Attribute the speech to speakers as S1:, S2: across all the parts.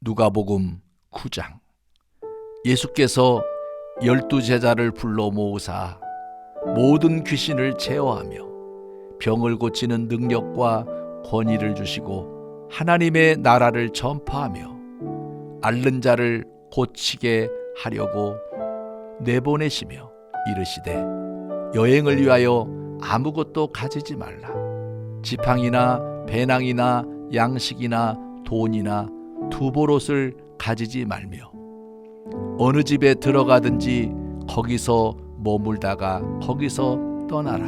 S1: 누가복음 9장. 예수께서 12제자를 불러 모으사 모든 귀신을 제어하며 병을 고치는 능력과 권위를 주시고 하나님의 나라를 전파하며 앓는 자를 고치게 하려고 내보내시며 이르시되 여행을 위하여 아무것도 가지지 말라. 지팡이나 배낭이나 양식이나 돈이나 두보롯을 가지지 말며 어느 집에 들어가든지 거기서 머물다가 거기서 떠나라.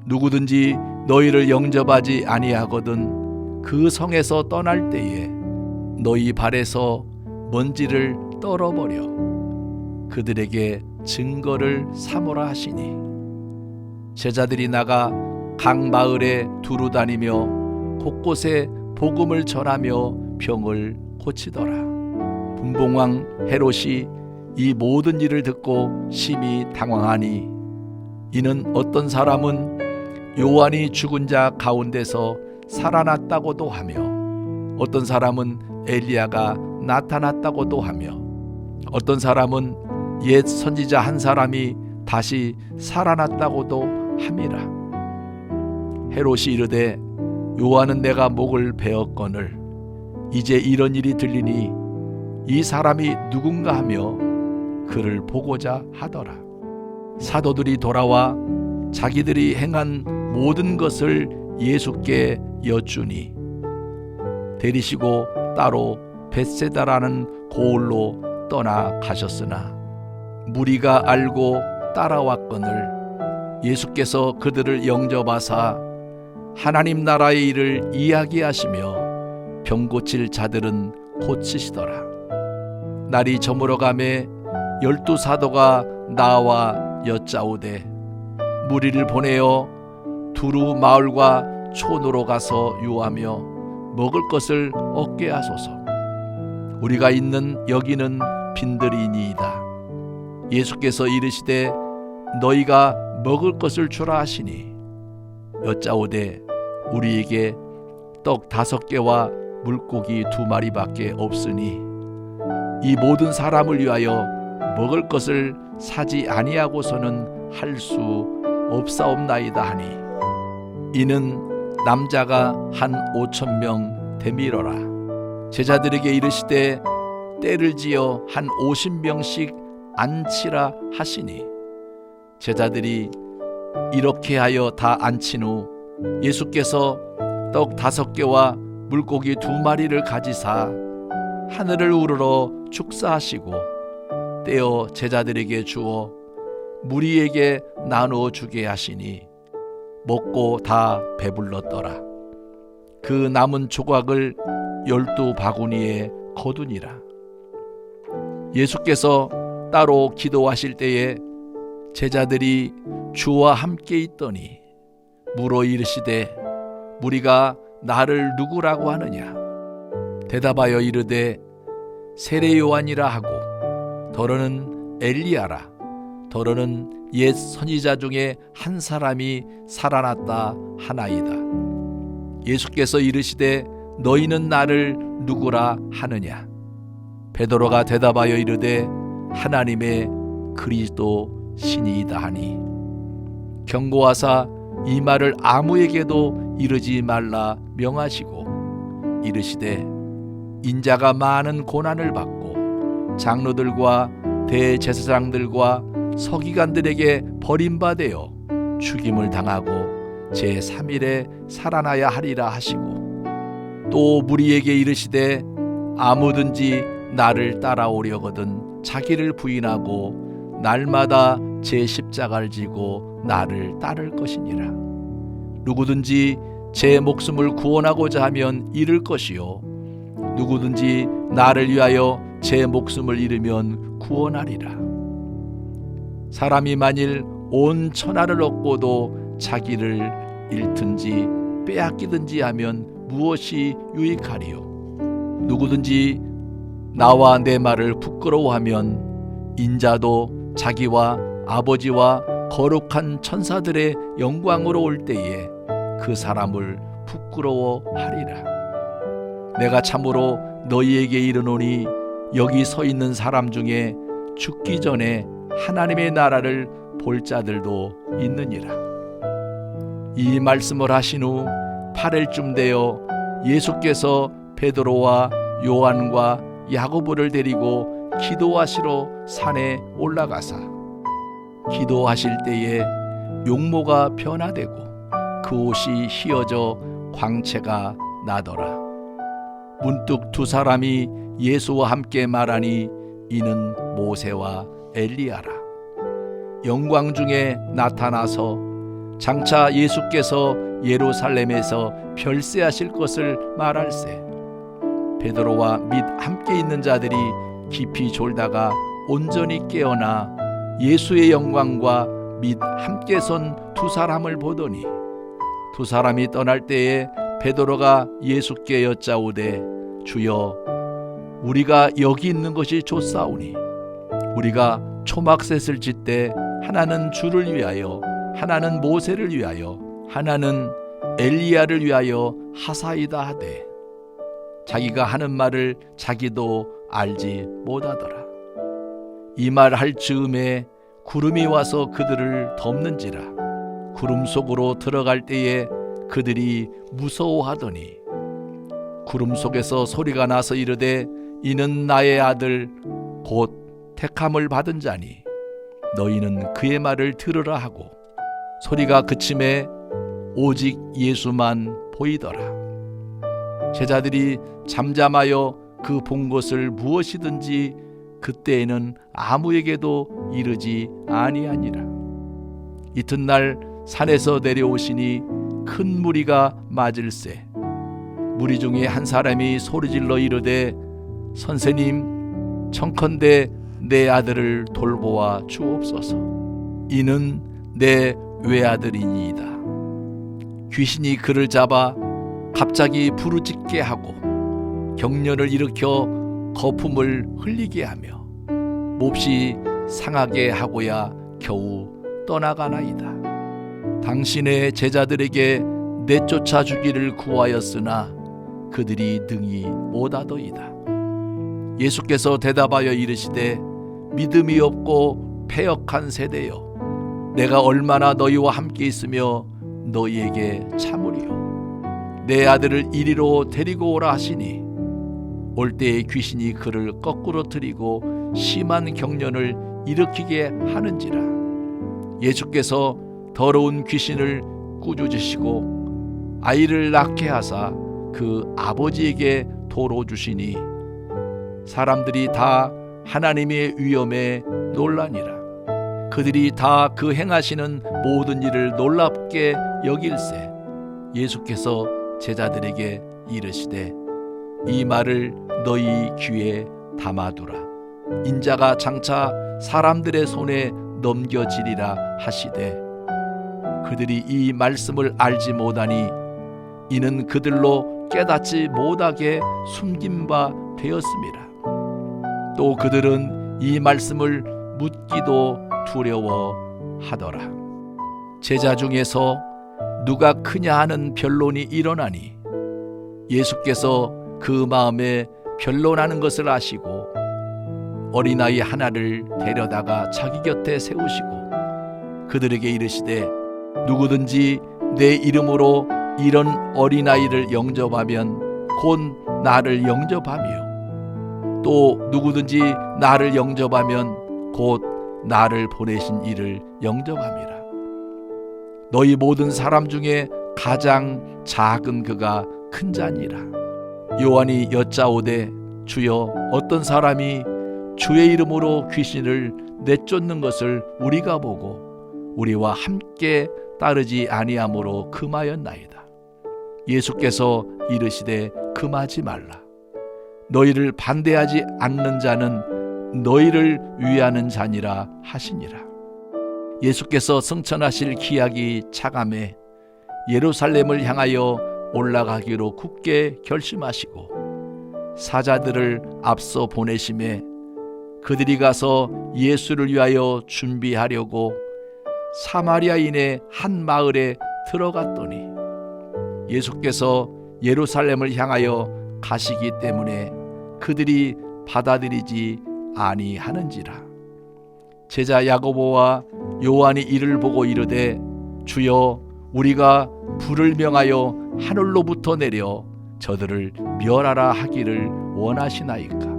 S1: 누구든지 너희를 영접하지 아니하거든 그 성에서 떠날 때에 너희 발에서 먼지를 떨어버려 그들에게 증거를 삼으라 하시니, 제자들이 나가 각 마을에 두루 다니며 곳곳에 복음을 전하며 병을 고치더라. 분봉왕 헤롯이 이 모든 일을 듣고 심히 당황하니, 이는 어떤 사람은 요한이 죽은 자 가운데서 살아났다고도 하며 어떤 사람은 엘리야가 나타났다고도 하며 어떤 사람은 옛 선지자 한 사람이 다시 살아났다고도 함이라. 헤롯이 이르되 요한은 내가 목을 베었거늘 이제 이런 일이 들리니 이 사람이 누군가 하며 그를 보고자 하더라. 사도들이 돌아와 자기들이 행한 모든 것을 예수께 여쭈니 데리시고 따로 벳세다라는 고을로 떠나가셨으나 무리가 알고 따라왔거늘 예수께서 그들을 영접하사 하나님 나라의 일을 이야기하시며 병 고칠 자들은 고치시더라. 날이 저물어가매 12사도가 나와 여짜오되 무리를 보내어 두루 마을과 촌으로 가서 유하며 먹을 것을 얻게 하소서. 우리가 있는 여기는 빈들이니이다. 예수께서 이르시되 너희가 먹을 것을 주라 하시니 여짜오되 우리에게 떡 5개와 물고기 2마리밖에 없으니 이 모든 사람을 위하여 먹을 것을 사지 아니하고서는 할 수 없사옵나이다 하니, 이는 남자가 한 5,000명 되밀어라. 제자들에게 이르시되 때를 지어 한 50명씩 앉히라 하시니, 제자들이 이렇게 하여 다 앉힌 후 예수께서 떡 5개와 물고기 2마리를 가지사 하늘을 우러러 축사하시고 떼어 제자들에게 주어 무리에게 나누어 주게 하시니 먹고 다 배불렀더라. 그 남은 조각을 12바구니에 거두니라. 예수께서 따로 기도하실 때에 제자들이 주와 함께 있더니 물어 이르시되 무리가 나를 누구라고 하느냐? 대답하여 이르되 세례 요한이라 하고 더러는 엘리야라, 더러는 옛 선지자 중에 한 사람이 살아났다 하나이다. 예수께서 이르시되 너희는 나를 누구라 하느냐? 베드로가 대답하여 이르되 하나님의 그리스도 신이이다 하니, 경고하사 이 말을 아무에게도 이르지 말라 명하시고 이르시되 인자가 많은 고난을 받고 장로들과 대제사장들과 서기관들에게 버림받아 죽임을 당하고 제3일에 살아나야 하리라 하시고, 또 무리에게 이르시되 아무든지 나를 따라오려거든 자기를 부인하고 날마다 제 십자가를 지고 나를 따를 것이니라. 누구든지 제 목숨을 구원하고자 하면 잃을 것이요 누구든지 나를 위하여 제 목숨을 잃으면 구원하리라. 사람이 만일 온 천하를 얻고도 자기를 잃든지 빼앗기든지 하면 무엇이 유익하리요? 누구든지 나와 내 말을 부끄러워하면 인자도 자기와 아버지와 거룩한 천사들의 영광으로 올 때에 그 사람을 부끄러워하리라. 내가 참으로 너희에게 이르노니 여기 서 있는 사람 중에 죽기 전에 하나님의 나라를 볼 자들도 있느니라. 이 말씀을 하신 후 8일쯤 되어 예수께서 베드로와 요한과 야고보를 데리고 기도하시러 산에 올라가사 기도하실 때에 용모가 변화되고 그 옷이 휘어져 광채가 나더라. 문득 두 사람이 예수와 함께 말하니 이는 모세와 엘리야라. 영광 중에 나타나서 장차 예수께서 예루살렘에서 별세하실 것을 말할세. 베드로와 및 함께 있는 자들이 깊이 졸다가 온전히 깨어나 예수의 영광과 및 함께 선 두 사람을 보더니 두 사람이 떠날 때에 베드로가 예수께 여짜오되 주여 우리가 여기 있는 것이 좋사오니 우리가 초막셋을 짓되 하나는 주를 위하여 하나는 모세를 위하여 하나는 엘리야를 위하여 하사이다 하되 자기가 하는 말을 자기도 알지 못하더라. 이 말 할 즈음에 구름이 와서 그들을 덮는지라. 구름 속으로 들어갈 때에 그들이 무서워하더니 구름 속에서 소리가 나서 이르되 이는 나의 아들 곧 택함을 받은 자니 너희는 그의 말을 들으라 하고 소리가 그침에 오직 예수만 보이더라. 제자들이 잠잠하여 그 본 것을 무엇이든지 그때에는 아무에게도 이르지 아니하니라. 이튿날 산에서 내려오시니 큰 무리가 맞을세. 무리 중에 한 사람이 소리질러 이르되 선생님 청컨대 내 아들을 돌보아 주옵소서. 이는 내 외아들이니이다. 귀신이 그를 잡아 갑자기 부르짖게 하고 경련을 일으켜 거품을 흘리게 하며 몹시 상하게 하고야 겨우 떠나가나이다. 당신의 제자들에게 내쫓아 주기를 구하였으나 그들이 능히 못하더이다. 예수께서 대답하여 이르시되 믿음이 없고 패역한 세대여 내가 얼마나 너희와 함께 있으며 너희에게 참으리요. 내 아들을 이리로 데리고 오라 하시니 올 때에 귀신이 그를 거꾸로 들이고 심한 경련을 일으키게 하는지라. 예수께서 더러운 귀신을 꾸짖으시고 아이를 낳게 하사 그 아버지에게 도로 주시니 사람들이 다 하나님의 위엄에 놀라니라. 그들이 다 그 행하시는 모든 일을 놀랍게 여길세. 예수께서 제자들에게 이르시되 이 말을 너희 귀에 담아두라. 인자가 장차 사람들의 손에 넘겨지리라 하시되 그들이 이 말씀을 알지 못하니 이는 그들로 깨닫지 못하게 숨긴 바 되었음이라. 또 그들은 이 말씀을 묻기도 두려워하더라. 제자 중에서 누가 크냐 하는 변론이 일어나니 예수께서 그 마음에 변론하는 것을 아시고 어린아이 하나를 데려다가 자기 곁에 세우시고 그들에게 이르시되 누구든지 내 이름으로 이런 어린아이를 영접하면 곧 나를 영접하며 또 누구든지 나를 영접하면 곧 나를 보내신 이를 영접함이라. 너희 모든 사람 중에 가장 작은 그가 큰 자니라. 요한이 여짜오되 주여 어떤 사람이 주의 이름으로 귀신을 내쫓는 것을 우리가 보고 우리와 함께 따르지 아니함으로 금하였나이다. 예수께서 이르시되 금하지 말라. 너희를 반대하지 않는 자는 너희를 위하는 자니라 하시니라. 예수께서 승천하실 기약이 차감해 예루살렘을 향하여 올라가기로 굳게 결심하시고 사자들을 앞서 보내심에 그들이 가서 예수를 위하여 준비하려고 사마리아인의 한 마을에 들어갔더니 예수께서 예루살렘을 향하여 가시기 때문에 그들이 받아들이지 아니하는지라. 제자 야고보와 요한이 이를 보고 이르되 주여 우리가 불을 명하여 하늘로부터 내려 저들을 멸하라 하기를 원하시나이까.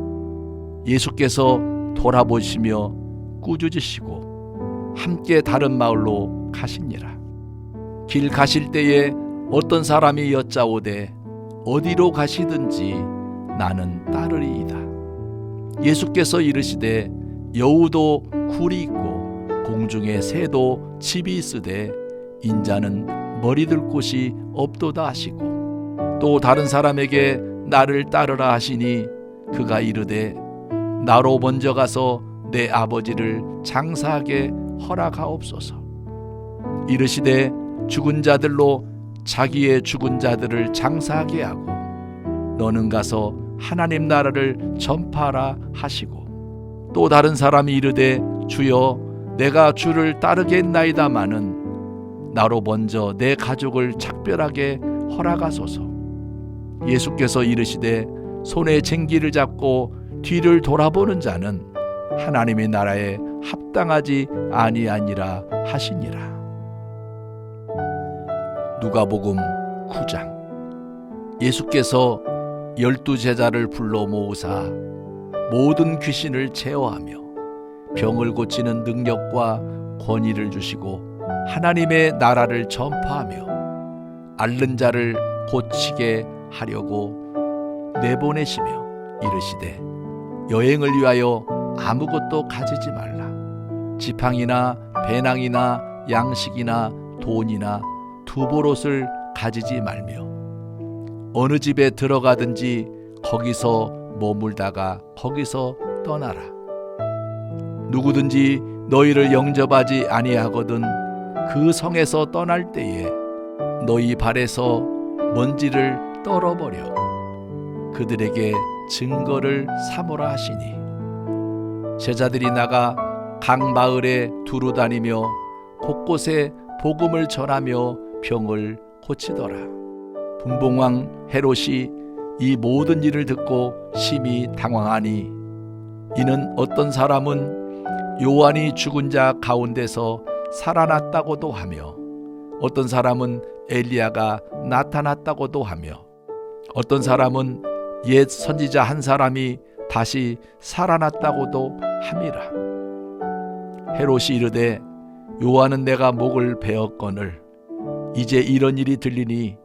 S1: 예수께서 돌아보시며 꾸짖으시고 함께 다른 마을로 가시니라. 길 가실 때에 어떤 사람이 여짜오되 어디로 가시든지 나는 따르리이다. 예수께서 이르시되 여우도 굴이 있고 공중에 새도 집이 있으되 인자는 머리들 곳이 없도다 하시고, 또 다른 사람에게 나를 따르라 하시니 그가 이르되 나로 먼저 가서 내 아버지를 장사하게 허락하옵소서. 이르시되 죽은 자들로 자기의 죽은 자들을 장사하게 하고 너는 가서 하나님 나라를 전파하라 하시고, 또 다른 사람이 이르되 주여 내가 주를 따르겠나이다마는 나로 먼저 내 가족을 작별하게 허락하소서. 예수께서 이르시되 손에 쟁기를 잡고 뒤를 돌아보는 자는 하나님의 나라에 합당하지 아니하니라 하시니라. 누가복음 9장. 예수께서 12제자를 불러 모으사 모든 귀신을 제어하며 병을 고치는 능력과 권위를 주시고 하나님의 나라를 전파하며 앓는 자를 고치게 하려고 내보내시며 이르시되 여행을 위하여 아무것도 가지지 말라. 지팡이나 배낭이나 양식이나 돈이나 두보롯을 가지지 말며 어느 집에 들어가든지 거기서 머물다가 거기서 떠나라. 누구든지 너희를 영접하지 아니하거든 그 성에서 떠날 때에 너희 발에서 먼지를 떨어버려 그들에게 증거를 삼으라 하시니, 제자들이 나가 각 마을에 두루 다니며 곳곳에 복음을 전하며 병을 고치더라. 분봉왕 헤롯이 이 모든 일을 듣고 심히 당황하니, 이는 어떤 사람은 요한이 죽은 자 가운데서 살아났다고도 하며 어떤 사람은 엘리야가 나타났다고도 하며 어떤 사람은 옛 선지자 한 사람이 다시 살아났다고도 함이라. 헤롯이 이르되 요한은 내가 목을 베었거늘 이제 이런 일이 들리니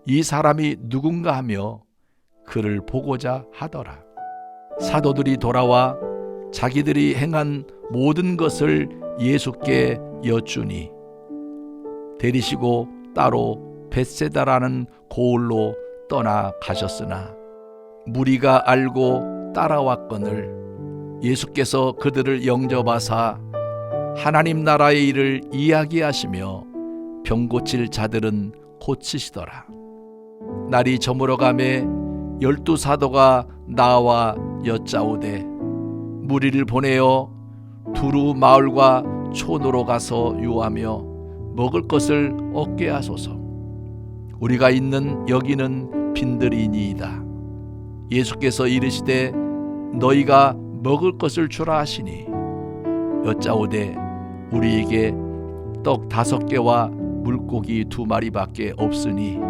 S1: 이 사람이 누군가 하며 그를 보고자 하더라. 사도들이 돌아와 자기들이 행한 모든 것을 예수께 여쭈니 데리시고 따로 벳세다라는 고을로 떠나 가셨으나 무리가 알고 따라왔거늘 예수께서 그들을 영접하사 하나님 나라의 일을 이야기하시며 병 고칠 자들은 고치시더라. 날이 저물어가매 12사도가 나와 여짜오되 무리를 보내어 두루 마을과 촌으로 가서 유하며 먹을 것을 얻게 하소서. 우리가 있는 여기는 빈들이니이다. 예수께서 이르시되 너희가 먹을 것을 주라 하시니 여짜오되 우리에게 떡 5개와 물고기 2마리밖에 없으니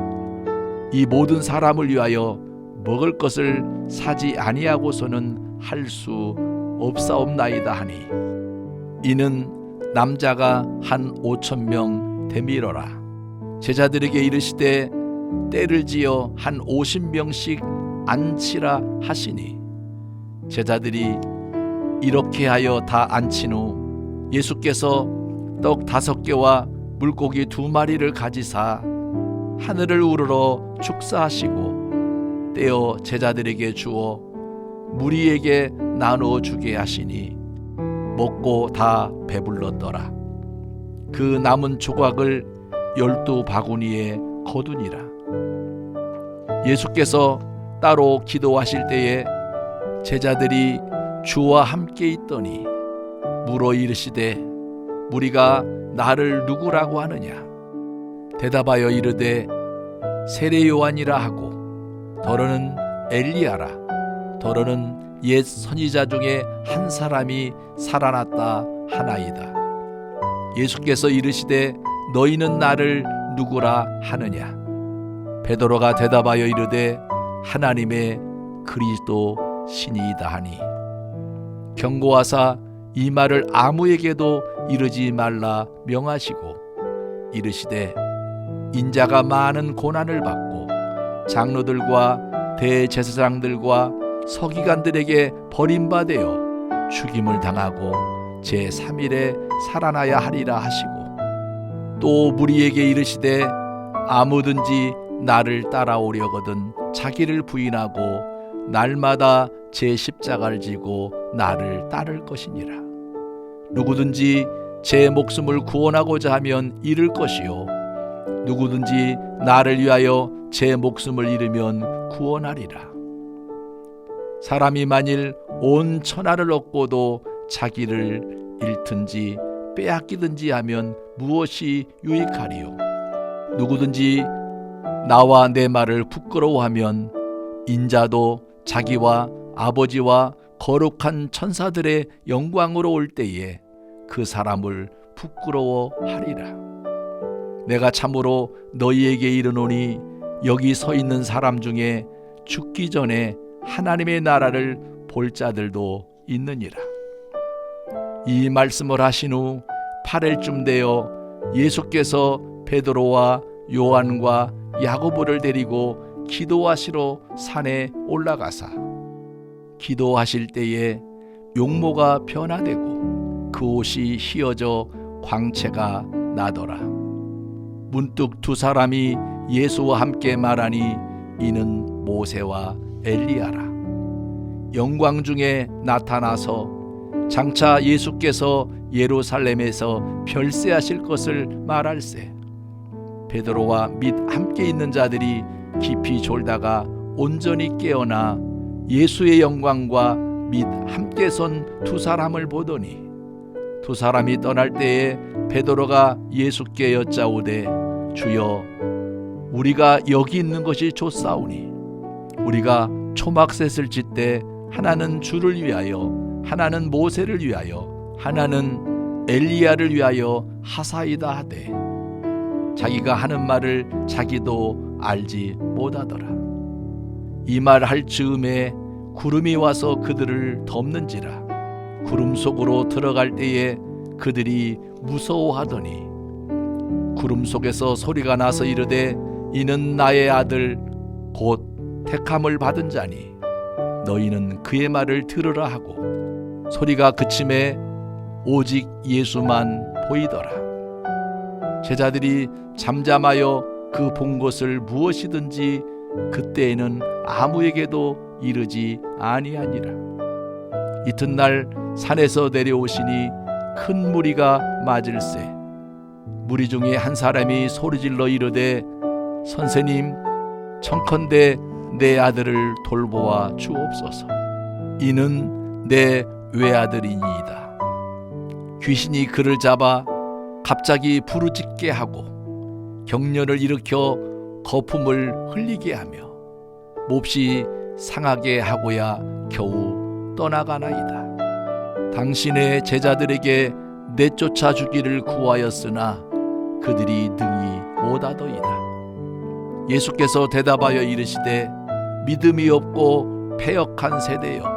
S1: 이 모든 사람을 위하여 먹을 것을 사지 아니하고서는 할 수 없사옵나이다 하니, 이는 남자가 한 5,000명 되밀어라. 제자들에게 이르시되 때를 지어 한 50명씩 앉히라 하시니, 제자들이 이렇게 하여 다 앉힌 후 예수께서 떡 5개와 물고기 2마리를 가지사 하늘을 우러러 축사하시고 떼어 제자들에게 주어 무리에게 나누어 주게 하시니 먹고 다 배불렀더라. 그 남은 조각을 12바구니에 거두니라. 예수께서 따로 기도하실 때에 제자들이 주와 함께 있더니 물어 이르시되 무리가 나를 누구라고 하느냐? 대답하여 이르되 세례 요한이라 하고 더러는 엘리야라, 더러는 옛 선지자 중에 한 사람이 살아났다 하나이다. 예수께서 이르시되 너희는 나를 누구라 하느냐? 베드로가 대답하여 이르되 하나님의 그리스도 신이이다 하니 경고하사 이 말을 아무에게도 이르지 말라 명하시고 이르시되 인자가 많은 고난을 받고 장로들과 대제사장들과 서기관들에게 버림받아 죽임을 당하고 제3일에 살아나야 하리라 하시고 또 무리에게 이르시되 아무든지 나를 따라오려거든 자기를 부인하고 날마다 제 십자가를 지고 나를 따를 것이니라. 누구든지 제 목숨을 구원하고자 하면 잃을 것이요 누구든지 나를 위하여 제 목숨을 잃으면 구원하리라. 사람이 만일 온 천하를 얻고도 자기를 잃든지 빼앗기든지 하면 무엇이 유익하리요? 누구든지 나와 내 말을 부끄러워하면 인자도 자기와 아버지와 거룩한 천사들의 영광으로 올 때에 그 사람을 부끄러워하리라. 내가 참으로 너희에게 이르노니 여기 서 있는 사람 중에 죽기 전에 하나님의 나라를 볼 자들도 있느니라. 이 말씀을 하신 후 8일쯤 되어 예수께서 베드로와 요한과 야고보를 데리고 기도하시러 산에 올라가사 기도하실 때에 용모가 변화되고 그 옷이 휘어져 광채가 나더라. 문득 두 사람이 예수와 함께 말하니 이는 모세와 엘리야라. 영광 중에 나타나서 장차 예수께서 예루살렘에서 별세하실 것을 말할세. 베드로와 및 함께 있는 자들이 깊이 졸다가 온전히 깨어나 예수의 영광과 및 함께 선 두 사람을 보더니 두 사람이 떠날 때에 베드로가 예수께 여짜오되 주여 우리가 여기 있는 것이 좋사오니 우리가 초막셋을 짓되 하나는 주를 위하여 하나는 모세를 위하여 하나는 엘리야를 위하여 하사이다 하되 자기가 하는 말을 자기도 알지 못하더라. 이 말 할 즈음에 구름이 와서 그들을 덮는지라. 구름 속으로 들어갈 때에 그들이 무서워하더니 구름 속에서 소리가 나서 이르되 이는 나의 아들 곧 택함을 받은 자니 너희는 그의 말을 들으라 하고 소리가 그침에 오직 예수만 보이더라. 제자들이 잠잠하여 그 본 것을 무엇이든지 그때에는 아무에게도 이르지 아니하니라. 이튿날 산에서 내려오시니 큰 무리가 맞을세. 무리 중에 한 사람이 소리질러 이르되 선생님 청컨대 내 아들을 돌보아 주옵소서. 이는 내 외아들이니이다. 귀신이 그를 잡아 갑자기 부르짖게 하고 경련을 일으켜 거품을 흘리게 하며 몹시 상하게 하고야 겨우 떠나가나이다. 당신의 제자들에게 내쫓아 주기를 구하였으나 그들이 능히 못하더이다. 예수께서 대답하여 이르시되 믿음이 없고 패역한 세대여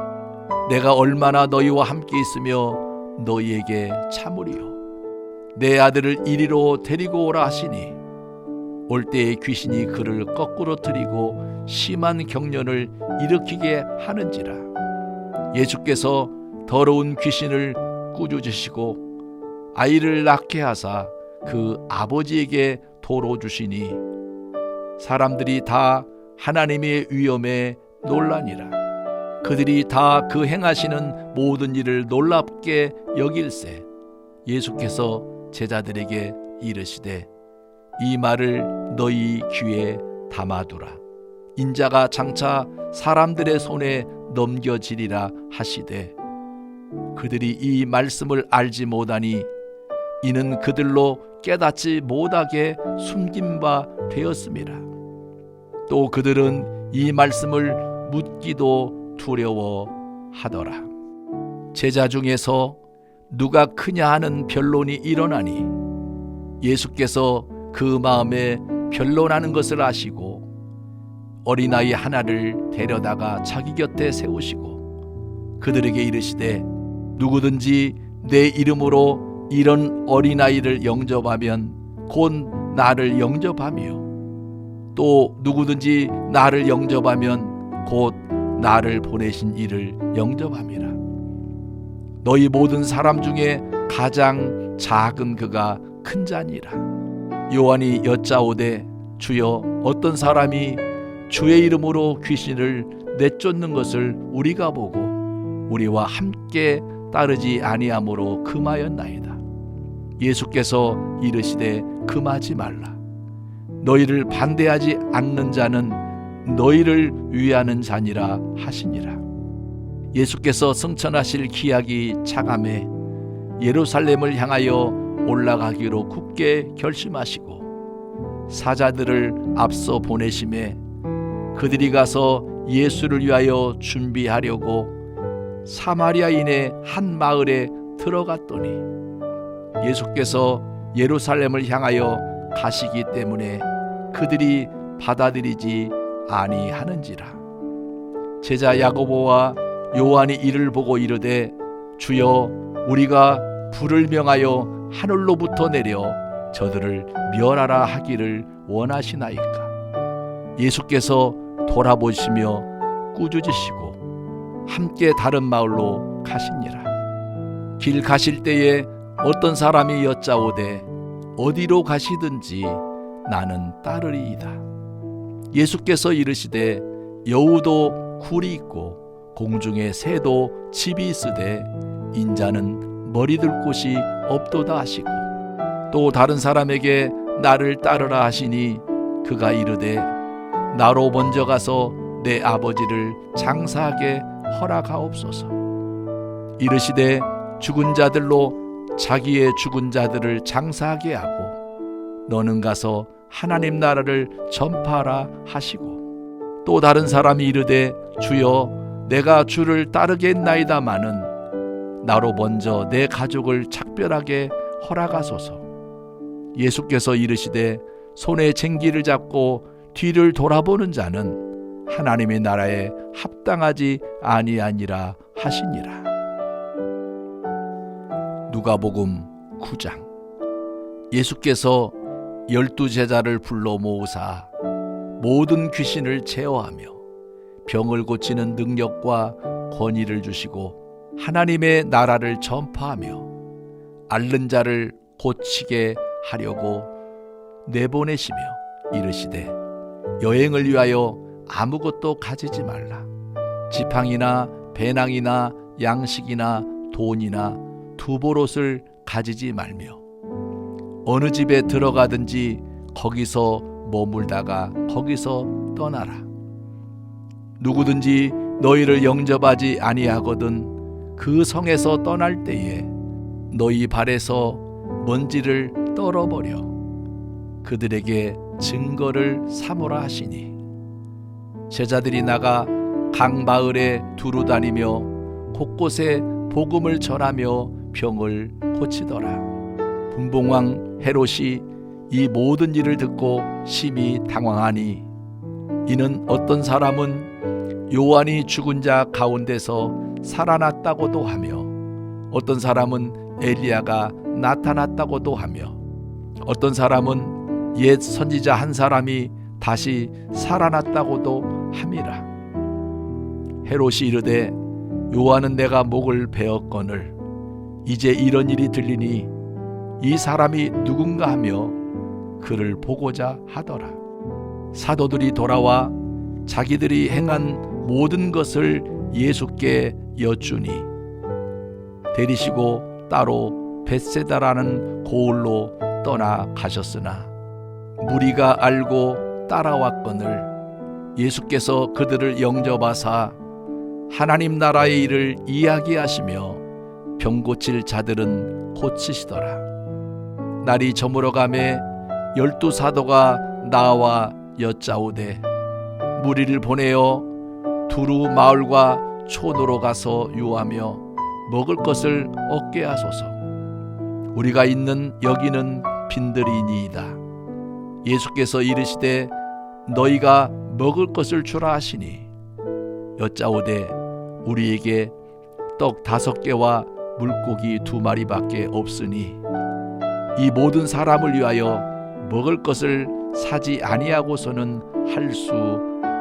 S1: 내가 얼마나 너희와 함께 있으며 너희에게 참으리요. 내 아들을 이리로 데리고 오라 하시니 올 때에 귀신이 그를 거꾸로 들이고 심한 경련을 일으키게 하는지라. 예수께서 더러운 귀신을 꾸짖으시고 아이를 낳게 하사 그 아버지에게 도로 주시니 사람들이 다 하나님의 위엄에 놀라니라. 그들이 다 그 행하시는 모든 일을 놀랍게 여길세. 예수께서 제자들에게 이르시되 이 말을 너희 귀에 담아두라. 인자가 장차 사람들의 손에 넘겨지리라 하시되 그들이 이 말씀을 알지 못하니 이는 그들로 깨닫지 못하게 숨긴 바 되었음이라. 또 그들은 이 말씀을 묻기도 두려워하더라. 제자 중에서 누가 크냐 하는 변론이 일어나니 예수께서 그 마음에 변론하는 것을 아시고 어린아이 하나를 데려다가 자기 곁에 세우시고 그들에게 이르시되 누구든지 내 이름으로 이런 어린아이를 영접하면 곧 나를 영접하며 또 누구든지 나를 영접하면 곧 나를 보내신 이를 영접함이라. 너희 모든 사람 중에 가장 작은 그가 큰 자니라. 요한이 여짜오되 주여 어떤 사람이 주의 이름으로 귀신을 내쫓는 것을 우리가 보고 우리와 함께 따르지 아니하므로 금하였나이다. 예수께서 이르시되 금하지 말라. 너희를 반대하지 않는 자는 너희를 위하는 자니라 하시니라. 예수께서 승천하실 기약이 차감해 예루살렘을 향하여 올라가기로 굳게 결심하시고 사자들을 앞서 보내심에 그들이 가서 예수를 위하여 준비하려고 사마리아인의 한 마을에 들어갔더니 예수께서 예루살렘을 향하여 가시기 때문에 그들이 받아들이지 아니하는지라. 제자 야고보와 요한이 이를 보고 이르되 주여 우리가 불을 명하여 하늘로부터 내려 저들을 멸하라 하기를 원하시나이까. 예수께서 돌아보시며 꾸짖으시고 함께 다른 마을로 가시니라. 길 가실 때에 어떤 사람이 여짜오되 어디로 가시든지 나는 따르리이다. 예수께서 이르시되 여우도 굴이 있고 공중에 새도 집이 있으되 인자는 머리둘 곳이 없도다 하시고 또 다른 사람에게 나를 따르라 하시니 그가 이르되 나로 먼저 가서 내 아버지를 장사하게 허락하옵소서. 이르시되 죽은 자들로 자기의 죽은 자들을 장사하게 하고 너는 가서 하나님 나라를 전파하라 하시고 또 다른 사람이 이르되 주여 내가 주를 따르겠나이다마는 나로 먼저 내 가족을 작별하게 허락하소서. 예수께서 이르시되 손에 쟁기를 잡고 뒤를 돌아보는 자는 하나님의 나라에 합당하지 아니하니라 하시니라. 누가복음 9장. 예수께서 12제자를 불러 모으사 모든 귀신을 제어하며 병을 고치는 능력과 권위를 주시고 하나님의 나라를 전파하며 앓는 자를 고치게 하려고 내보내시며 이르시되 여행을 위하여 아무것도 가지지 말라. 지팡이나 배낭이나 양식이나 돈이나 두보롯을 가지지 말며 어느 집에 들어가든지 거기서 머물다가 거기서 떠나라. 누구든지 너희를 영접하지 아니하거든 그 성에서 떠날 때에 너희 발에서 먼지를 떨어버려 그들에게 증거를 삼으라 하시니 제자들이 나가 각 마을에 두루 다니며 곳곳에 복음을 전하며 병을 고치더라. 분봉왕 헤롯이 이 모든 일을 듣고 심히 당황하니 이는 어떤 사람은 요한이 죽은 자 가운데서 살아났다고도 하며 어떤 사람은 엘리야가 나타났다고도 하며 어떤 사람은 옛 선지자 한 사람이 다시 살아났다고도 함이라. 헤롯이 이르되 요한은 내가 목을 베었거늘 이제 이런 일이 들리니 이 사람이 누군가 하며 그를 보고자 하더라. 사도들이 돌아와 자기들이 행한 모든 것을 예수께 여쭈니 데리시고 따로 벳세다라는 고을로 떠나가셨으나 무리가 알고 따라왔거늘 예수께서 그들을 영접하사 하나님 나라의 일을 이야기하시며 병 고칠 자들은 고치시더라. 날이 저물어가매 12사도가 나와 여짜오되 무리를 보내어 두루 마을과 촌으로 가서 유하며 먹을 것을 얻게 하소서. 우리가 있는 여기는 빈들이니이다. 예수께서 이르시되 너희가 먹을 것을 주라 하시니 여짜오되 우리에게 떡 5개와 물고기 2마리밖에 없으니 이 모든 사람을 위하여 먹을 것을 사지 아니하고서는 할 수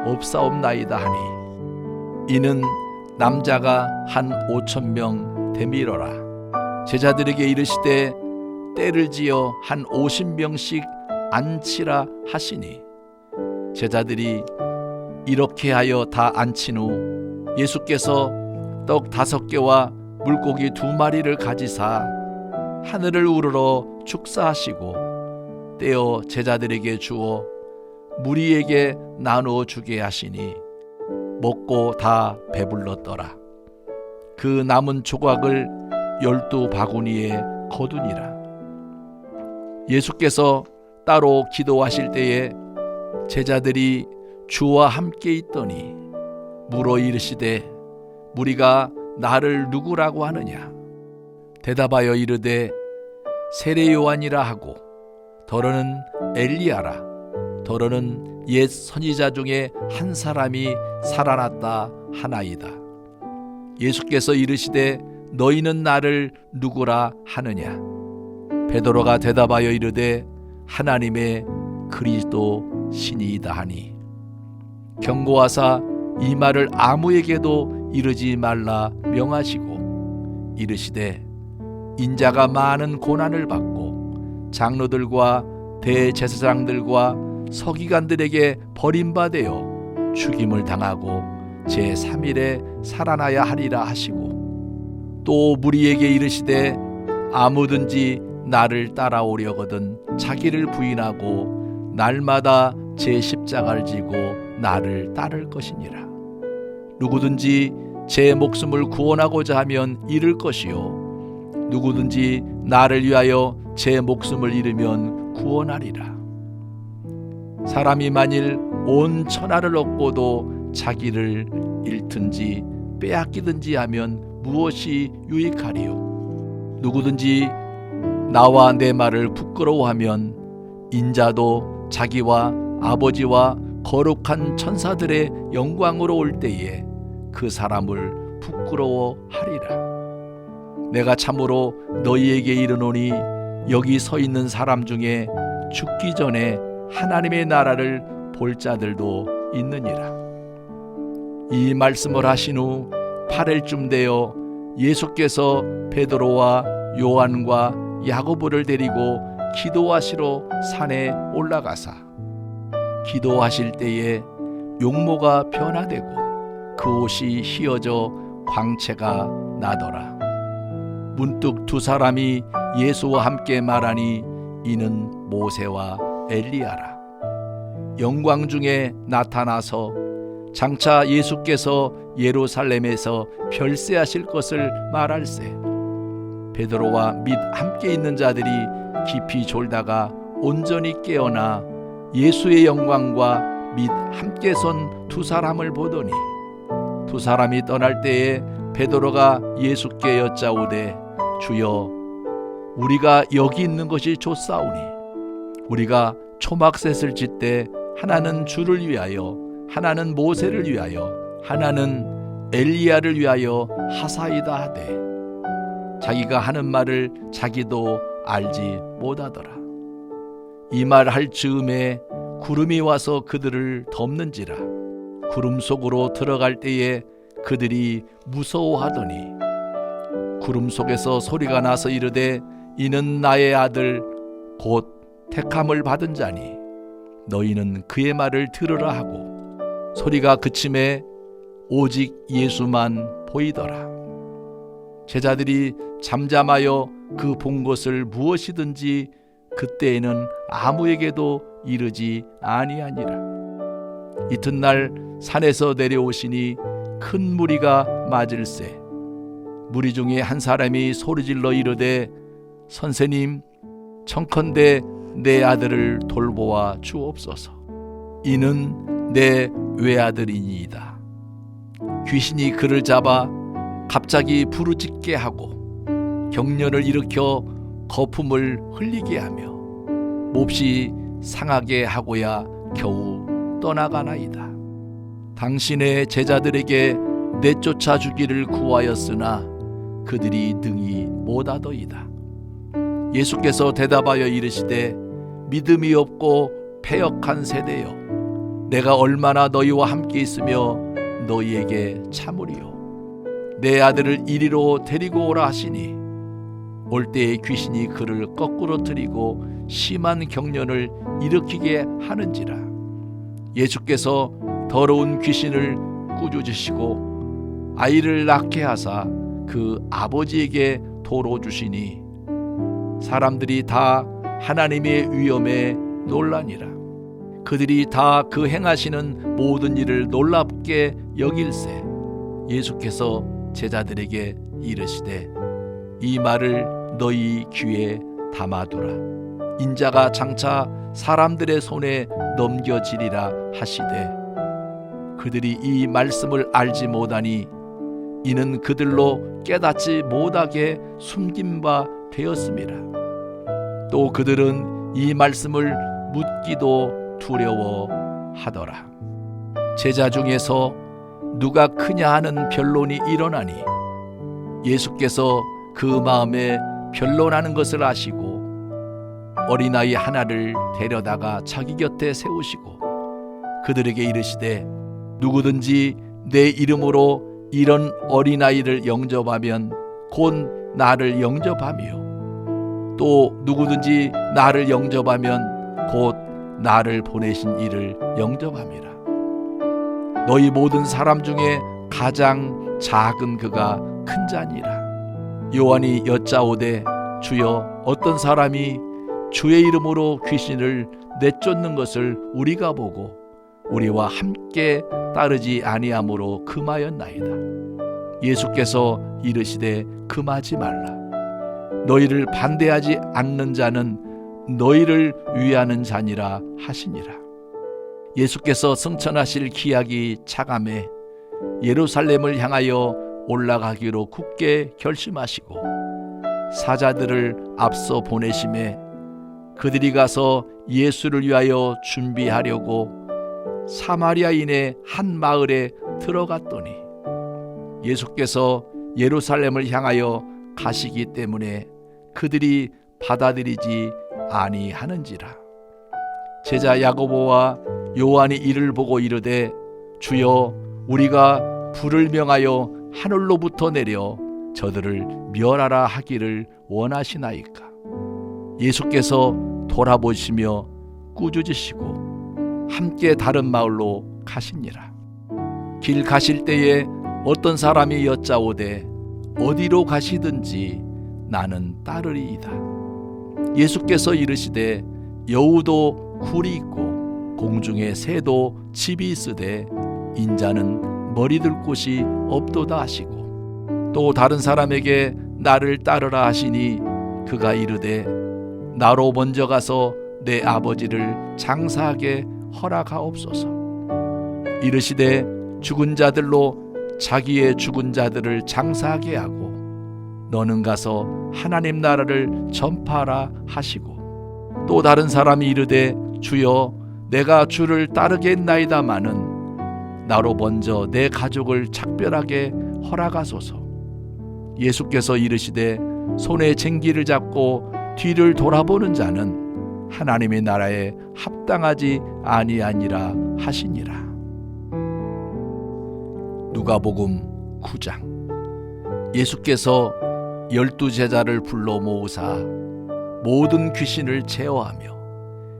S1: 없사옵나이다 하니 이는 남자가 한 5,000명 되밀어라. 제자들에게 이르시되 때를 지어 한 50명씩 앉히라 하시니 제자들이 이렇게 하여 다 앉힌 후 예수께서 떡 5개와 물고기 2마리를 가지사 하늘을 우러러 축사하시고 떼어 제자들에게 주어 무리에게 나누어 주게 하시니 먹고 다 배불렀더라. 그 남은 조각을 12바구니에 거두니라. 예수께서 따로 기도하실 때에 제자들이 주와 함께 있더니 물어 이르시되 무리가 나를 누구라고 하느냐? 대답하여 이르되 세례 요한이라 하고 더러는 엘리야라, 더러는 옛 선지자 중에 한 사람이 살아났다 하나이다. 예수께서 이르시되 너희는 나를 누구라 하느냐? 베드로가 대답하여 이르되 하나님의 그리스도 신이이다 하니 경고하사 이 말을 아무에게도 이르지 말라 명하시고 이르시되 인자가 많은 고난을 받고 장로들과 대제사장들과 서기관들에게 버림받아 죽임을 당하고 제3일에 살아나야 하리라 하시고 또 무리에게 이르시되 아무든지 나를 따라오려거든 자기를 부인하고 날마다 제 십자가를 지고 나를 따를 것이니라. 누구든지 제 목숨을 구원하고자 하면 잃을 것이요 누구든지 나를 위하여 제 목숨을 잃으면 구원하리라. 사람이 만일 온 천하를 얻고도 자기를 잃든지 빼앗기든지 하면 무엇이 유익하리요? 누구든지 나와 내 말을 부끄러워하면 인자도 자기와 아버지와 거룩한 천사들의 영광으로 올 때에 그 사람을 부끄러워하리라. 내가 참으로 너희에게 이르노니 여기 서 있는 사람 중에 죽기 전에 하나님의 나라를 볼 자들도 있느니라. 이 말씀을 하신 후 8일쯤 되어 예수께서 베드로와 요한과 야고보를 데리고 기도하시러 산에 올라가사 기도하실 때에 용모가 변화되고 그 옷이 휘어져 광채가 나더라. 문득 2 사람이 예수와 함께 말하니 이는 모세와 엘리야라. 영광 중에 나타나서 장차 예수께서 예루살렘에서 별세하실 것을 말할세. 베드로와 및 함께 있는 자들이 깊이 졸다가 온전히 깨어나 예수의 영광과 및 함께 선 2 사람을 보더니 2 사람이 떠날 때에 베드로가 예수께 여짜오되 주여 우리가 여기 있는 것이 좋사오니 우리가 초막셋을 짓되 하나는 주를 위하여 하나는 모세를 위하여 하나는 엘리야를 위하여 하사이다 하되 자기가 하는 말을 자기도 알지 못하더라. 이 말 할 즈음에 구름이 와서 그들을 덮는지라. 구름 속으로 들어갈 때에 그들이 무서워하더니 구름 속에서 소리가 나서 이르되 이는 나의 아들 곧 택함을 받은 자니 너희는 그의 말을 들으라 하고 소리가 그침에 오직 예수만 보이더라. 제자들이 잠잠하여 그 본 것을 무엇이든지 그때에는 아무에게도 이르지 아니하니라. 이튿날 산에서 내려오시니 큰 무리가 맞을세. 무리 중에 한 사람이 소리질러 이르되 선생님 청컨대 내 아들을 돌보아 주옵소서. 이는 내 외아들이니이다. 귀신이 그를 잡아 갑자기 부르짖게 하고 경련을 일으켜 거품을 흘리게 하며 몹시 상하게 하고야 겨우 떠나가나이다. 당신의 제자들에게 내쫓아 주기를 구하였으나 그들이 능히 못하더이다. 예수께서 대답하여 이르시되 믿음이 없고 패역한 세대여, 내가 얼마나 너희와 함께 있으며 너희에게 참으리요. 내 아들을 이리로 데리고 오라 하시니 올 때에 귀신이 그를 거꾸로 들이고 심한 경련을 일으키게 하는지라. 예수께서 더러운 귀신을 꾸짖으시고 아이를 낳게 하사 그 아버지에게 도로 주시니 사람들이 다 하나님의 위엄에 놀라니라. 그들이 다 그 행하시는 모든 일을 놀랍게 여길세 예수께서 제자들에게 이르시되 이 말을 너희 귀에 담아두라. 인자가 장차 사람들의 손에 넘겨지리라 하시되 그들이 이 말씀을 알지 못하니 이는 그들로 깨닫지 못하게 숨긴 바 되었음이라. 또 그들은 이 말씀을 묻기도 두려워하더라. 제자 중에서 누가 크냐 하는 변론이 일어나니 예수께서 그 마음에 변론하는 것을 아시고 어린아이 하나를 데려다가 자기 곁에 세우시고 그들에게 이르시되 누구든지 내 이름으로 이런 어린아이를 영접하면 곧 나를 영접하며 또 누구든지 나를 영접하면 곧 나를 보내신 이를 영접함이라. 너희 모든 사람 중에 가장 작은 그가 큰 자니라. 요한이 여짜오되 주여 어떤 사람이 주의 이름으로 귀신을 내쫓는 것을 우리가 보고 우리와 함께 따르지 아니하므로 금하였나이다. 예수께서 이르시되 금하지 말라. 너희를 반대하지 않는 자는 너희를 위하는 자니라 하시니라. 예수께서 승천하실 기약이 차감해 예루살렘을 향하여 올라가기로 굳게 결심하시고 사자들을 앞서 보내심에 그들이 가서 예수를 위하여 준비하려고 사마리아인의 한 마을에 들어갔더니 예수께서 예루살렘을 향하여 가시기 때문에 그들이 받아들이지 아니하는지라. 제자 야고보와 요한이 이를 보고 이르되 주여 우리가 불을 명하여 하늘로부터 내려 저들을 멸하라 하기를 원하시나이까. 예수께서 돌아보시며 꾸짖으시고 함께 다른 마을로 가시니라. 길 가실 때에 어떤 사람이 여짜오되 어디로 가시든지 나는 따르리이다. 예수께서 이르시되 여우도 굴이 있고 공중에 새도 집이 있으되 인자는 머리둘 곳이 없도다 하시고 또 다른 사람에게 나를 따르라 하시니 그가 이르되 나로 먼저 가서 내 아버지를 장사하게 허락하옵소서. 이르시되 죽은 자들로 자기의 죽은 자들을 장사하게 하고 너는 가서 하나님 나라를 전파하라 하시고 또 다른 사람이 이르되 주여 내가 주를 따르겠나이다마는 나로 먼저 내 가족을 작별하게 허락하소서. 예수께서 이르시되 손에 쟁기를 잡고 뒤를 돌아보는 자는 하나님의 나라에 합당하지 아니하니라 하시니라. 누가복음 9장. 예수께서 12 제자를 불러 모으사 모든 귀신을 제어하며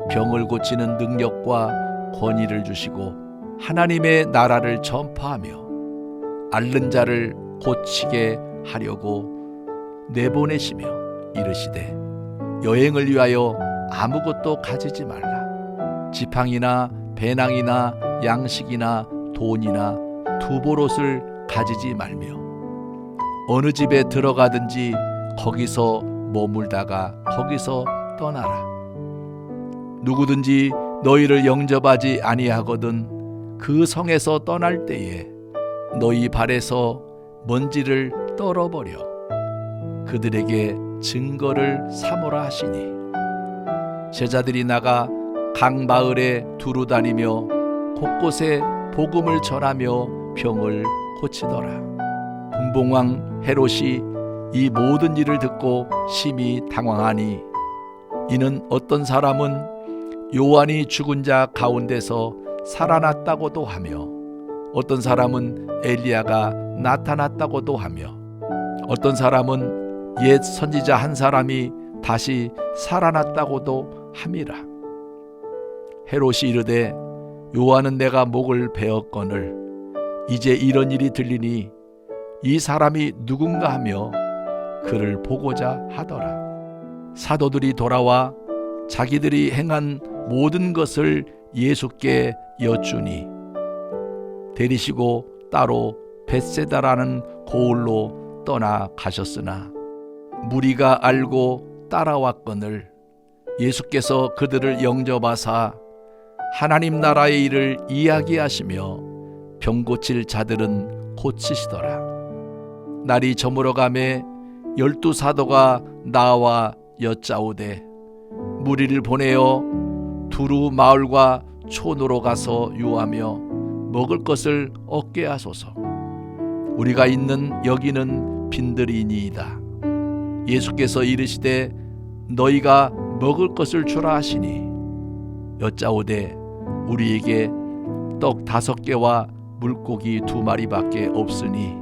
S1: 병을 고치는 능력과 권위를 주시고 하나님의 나라를 전파하며 앓는 자를 고치게 하려고 내보내시며 이르시되 여행을 위하여 아무것도 가지지 말라. 지팡이나 배낭이나 양식이나 돈이나 두보롯을 가지지 말며 어느 집에 들어가든지 거기서 머물다가 거기서 떠나라. 누구든지 너희를 영접하지 아니하거든 그 성에서 떠날 때에 너희 발에서 먼지를 떨어버려 그들에게 증거를 삼으라 하시니 제자들이 나가 각 마을에 두루 다니며 곳곳에 복음을 전하며 병을 고치더라. 분봉왕 헤롯이 이 모든 일을 듣고 심히 당황하니 이는 어떤 사람은 요한이 죽은 자 가운데서 살아났다고도 하며 어떤 사람은 엘리야가 나타났다고도 하며 어떤 사람은 옛 선지자 한 사람이 다시 살아났다고도 함이라. 헤롯이 이르되 요한은 내가 목을 베었거늘 이제 이런 일이 들리니 이 사람이 누군가 하며 그를 보고자 하더라. 사도들이 돌아와 자기들이 행한 모든 것을 예수께 여쭈니 데리시고 따로 벳세다라는 고을로 떠나가셨으나 무리가 알고 따라왔거늘 예수께서 그들을 영접하사 하나님 나라의 일을 이야기하시며 병 고칠 자들은 고치시더라. 날이 저물어가매 12 사도가 나와 여짜오되 무리를 보내어 두루 마을과 촌으로 가서 유하며 먹을 것을 얻게 하소서. 우리가 있는 여기는 빈들이니이다. 예수께서 이르시되 너희가 먹을 것을 주라 하시니 여짜오되 우리에게 떡 5개와 물고기 2마리밖에 없으니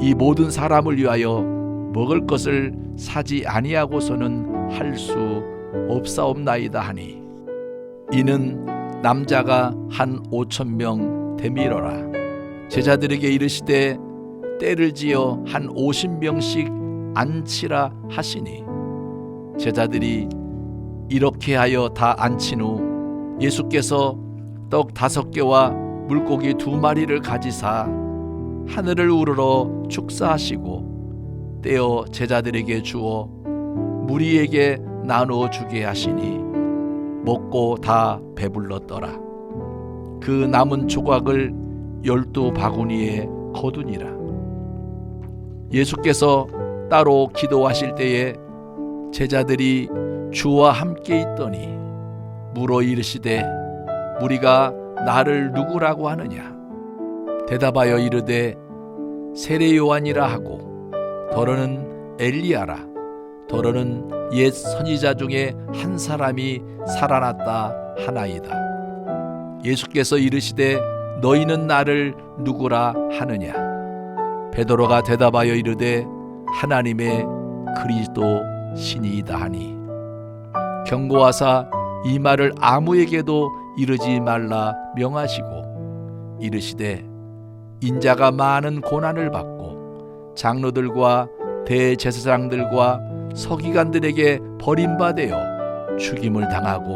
S1: 이 모든 사람을 위하여 먹을 것을 사지 아니하고서는 할 수 없사옵나이다 하니 이는 남자가 한 5,000명 되밀어라. 제자들에게 이르시되 때를 지어 한 50명씩 앉히라 하시니 제자들이 이렇게 하여 다 앉힌 후 예수께서 떡 5개와 물고기 2마리를 가지사 하늘을 우러러 축사하시고 떼어 제자들에게 주어 무리에게 나누어 주게 하시니 먹고 다 배불렀더라. 그 남은 조각을 12바구니에 거두니라. 예수께서 따로 기도하실 때에 제자들이 주와 함께 있더니 물어 이르시되 우리가 나를 누구라고 하느냐? 대답하여 이르되 세례 요한이라 하고 더러는 엘리야라 더러는 옛 선지자 중에 한 사람이 살아났다 하나이다. 예수께서 이르시되 너희는 나를 누구라 하느냐? 베드로가 대답하여 이르되 하나님의 그리스도 신이이다 하니 경고하사 이 말을 아무에게도 이르지 말라 명하시고 이르시되 인자가 많은 고난을 받고 장로들과 대제사장들과 서기관들에게 버림받아 죽임을 당하고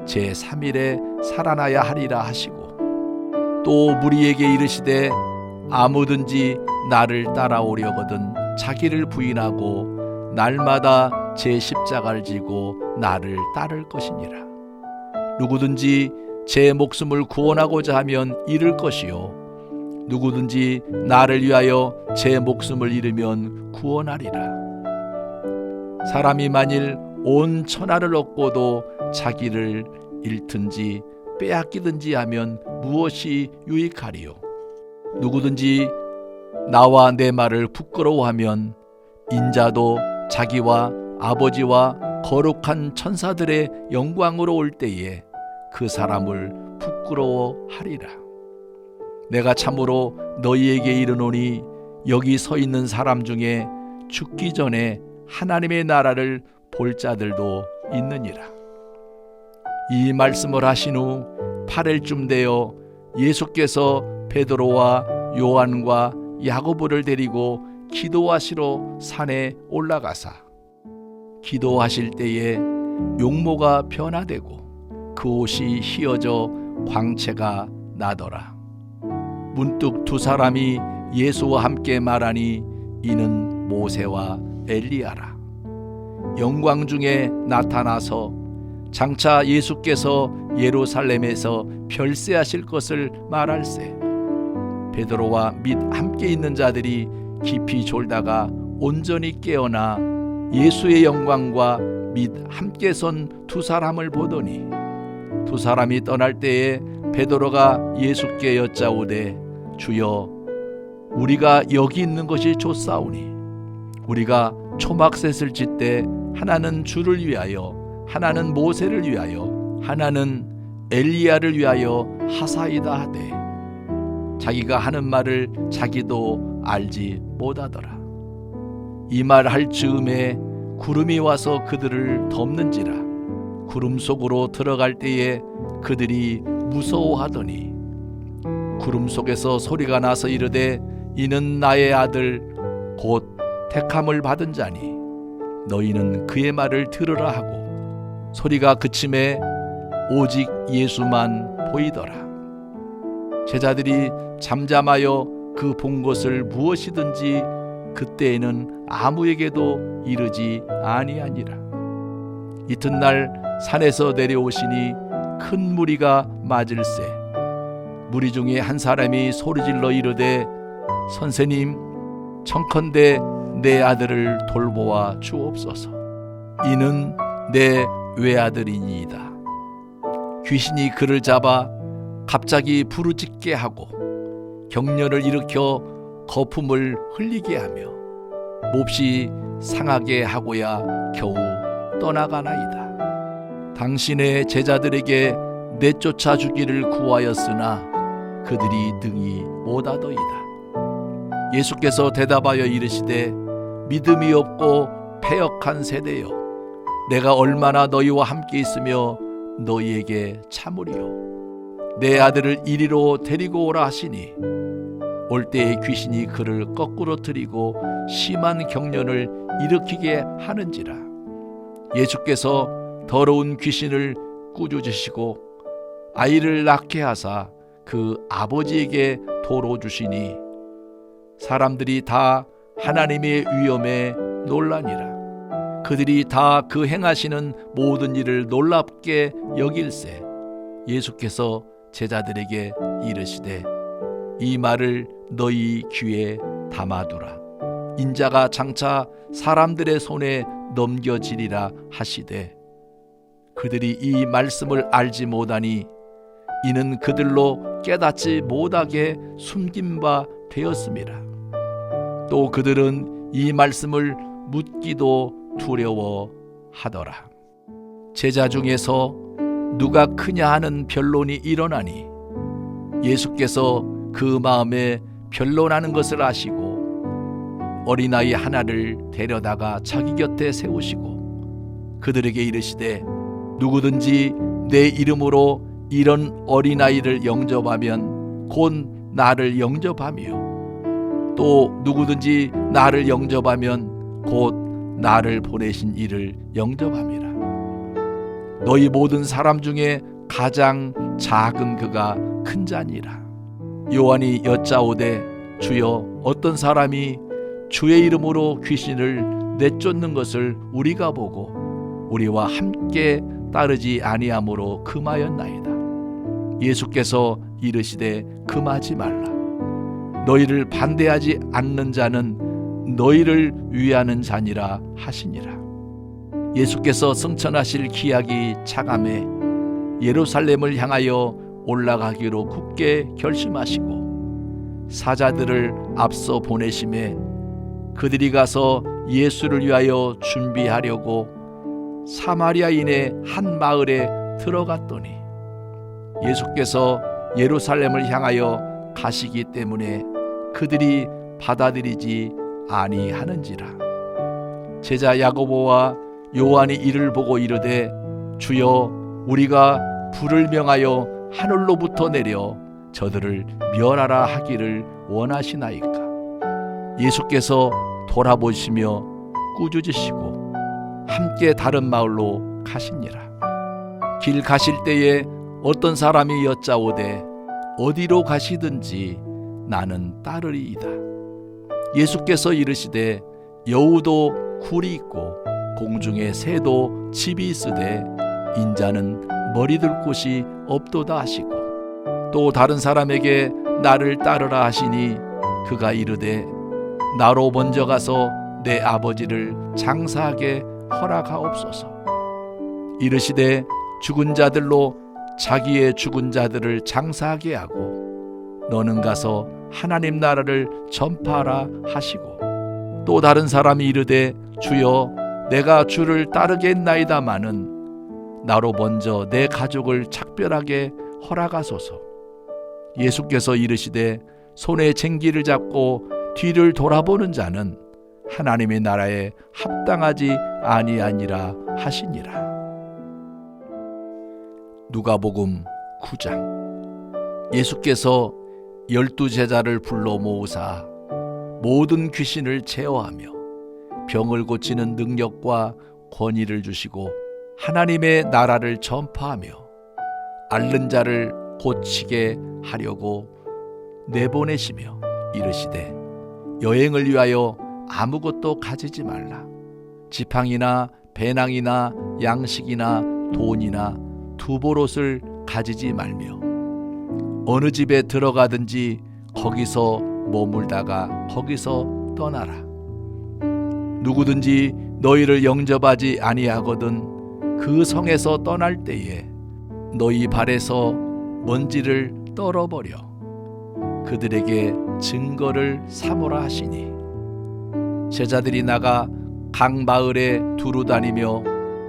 S1: 제3일에 살아나야 하리라 하시고 또 무리에게 이르시되 아무든지 나를 따라오려거든 자기를 부인하고 날마다 제 십자가를 지고 나를 따를 것이니라. 누구든지 제 목숨을 구원하고자 하면 잃을 것이요 누구든지 나를 위하여 제 목숨을 잃으면 구원하리라. 사람이 만일 온 천하를 얻고도 자기를 잃든지 빼앗기든지 하면 무엇이 유익하리요? 누구든지 나와 내 말을 부끄러워하면 인자도 자기와 아버지와 거룩한 천사들의 영광으로 올 때에 그 사람을 부끄러워하리라. 내가 참으로 너희에게 이르노니 여기 서 있는 사람 중에 죽기 전에 하나님의 나라를 볼 자들도 있느니라. 이 말씀을 하신 후 8일쯤 되어 예수께서 베드로와 요한과 야고보를 데리고 기도하시러 산에 올라가사 기도하실 때에 용모가 변화되고 그 옷이 휘어져 광채가 나더라. 문득 2 사람이 예수와 함께 말하니 이는 모세와 엘리야라. 영광 중에 나타나서 장차 예수께서 예루살렘에서 별세하실 것을 말할세. 베드로와 및 함께 있는 자들이 깊이 졸다가 온전히 깨어나 예수의 영광과 및 함께 선 두 사람을 보더니 두 사람이 떠날 때에 베드로가 예수께 여짜오되 주여 우리가 여기 있는 것이 좋사오니 우리가 초막셋을 짓되 하나는 주를 위하여 하나는 모세를 위하여 하나는 엘리야를 위하여 하사이다 하되 자기가 하는 말을 자기도 알지 못하더라. 이 말 할 즈음에 구름이 와서 그들을 덮는지라 구름 속으로 들어갈 때에 그들이 무서워하더니 구름 속에서 소리가 나서 이르되 이는 나의 아들 곧 택함을 받은 자니 너희는 그의 말을 들으라 하고 소리가 그침에 오직 예수만 보이더라. 제자들이 잠잠하여 그 본 것을 무엇이든지 그때에는 아무에게도 이르지 아니하니라. 이튿날 산에서 내려오시니 큰 무리가 맞을세 무리 중에 한 사람이 소리질러 이르되 선생님 청컨대 내 아들을 돌보아 주옵소서. 이는 내 외아들이니이다. 귀신이 그를 잡아 갑자기 부르짖게 하고 경련을 일으켜 거품을 흘리게 하며 몹시 상하게 하고야 겨우 떠나가나이다. 당신의 제자들에게 내쫓아 주기를 구하였으나 그들이 능히 못하더이다. 예수께서 대답하여 이르시되 믿음이 없고 패역한 세대여 내가 얼마나 너희와 함께 있으며 너희에게 참으리요. 내 아들을 이리로 데리고 오라 하시니 올 때에 귀신이 그를 거꾸로 들이고 심한 경련을 일으키게 하는지라. 예수께서 더러운 귀신을 꾸짖으시고 아이를 낳게 하사 그 아버지에게 도로 주시니 사람들이 다 하나님의 위엄에 놀라니라. 그들이 다 그 행하시는 모든 일을 놀랍게 여길세 예수께서 제자들에게 이르시되 이 말을 너희 귀에 담아두라. 인자가 장차 사람들의 손에 넘겨지리라 하시되 그들이 이 말씀을 알지 못하니 이는 그들로 깨닫지 못하게 숨긴 바 되었음이라. 또 그들은 이 말씀을 묻기도 두려워하더라. 제자 중에서 누가 크냐 하는 변론이 일어나니 예수께서 그 마음에 변론하는 것을 아시고 어린아이 하나를 데려다가 자기 곁에 세우시고 그들에게 이르시되 누구든지 내 이름으로 이런 어린아이를 영접하면 곧 나를 영접하며 또 누구든지 나를 영접하면 곧 나를 보내신 이를 영접함이라. 너희 모든 사람 중에 가장 작은 그가 큰 자니라. 요한이 여짜오되 주여 어떤 사람이 주의 이름으로 귀신을 내쫓는 것을 우리가 보고 우리와 함께 따르지 아니함으로 금하였나이다. 예수께서 이르시되 금하지 말라. 너희를 반대하지 않는 자는 너희를 위하는 자니라 하시니라. 예수께서 승천하실 기약이 차감해 예루살렘을 향하여 올라가기로 굳게 결심하시고 사자들을 앞서 보내심에 그들이 가서 예수를 위하여 준비하려고 사마리아인의 한 마을에 들어갔더니 예수께서 예루살렘을 향하여 가시기 때문에 그들이 받아들이지 아니하는지라. 제자 야고보와 요한이 이를 보고 이르되 주여 우리가 불을 명하여 하늘로부터 내려 저들을 멸하라 하기를 원하시나이까. 예수께서 돌아보시며 꾸짖으시고 함께 다른 마을로 가시니라. 길 가실 때에 어떤 사람이 여짜오되 어디로 가시든지 나는 따르리이다. 예수께서 이르시되 여우도 굴이 있고 공중에 새도 집이 있으되 인자는 머리둘 곳이 없도다 하시고 또 다른 사람에게 나를 따르라 하시니 그가 이르되 나로 먼저 가서 내 아버지를 장사하게 허락하옵소서. 이르시되 죽은 자들로 자기의 죽은 자들을 장사하게 하고 너는 가서 하나님 나라를 전파하라 하시고, 또 다른 사람이 이르되 주여 내가 주를 따르겠나이다마는 나로 먼저 내 가족을 작별하게 허락하소서. 예수께서 이르시되 손에 쟁기를 잡고 뒤를 돌아보는 자는 하나님의 나라에 합당하지 아니하니라 하시니라. 누가복음 9장. 예수께서 12 제자를 불러 모으사 모든 귀신을 제어하며 병을 고치는 능력과 권위를 주시고 하나님의 나라를 전파하며 앓는 자를 고치게 하려고 내보내시며 이르시되 여행을 위하여 아무것도 가지지 말라. 지팡이나 배낭이나 양식이나 돈이나 두보롯을 가지지 말며 어느 집에 들어가든지 거기서 머물다가 거기서 떠나라. 누구든지 너희를 영접하지 아니하거든 그 성에서 떠날 때에 너희 발에서 먼지를 떨어버려 그들에게 증거를 삼으라 하시니, 제자들이 나가 각 마을에 두루 다니며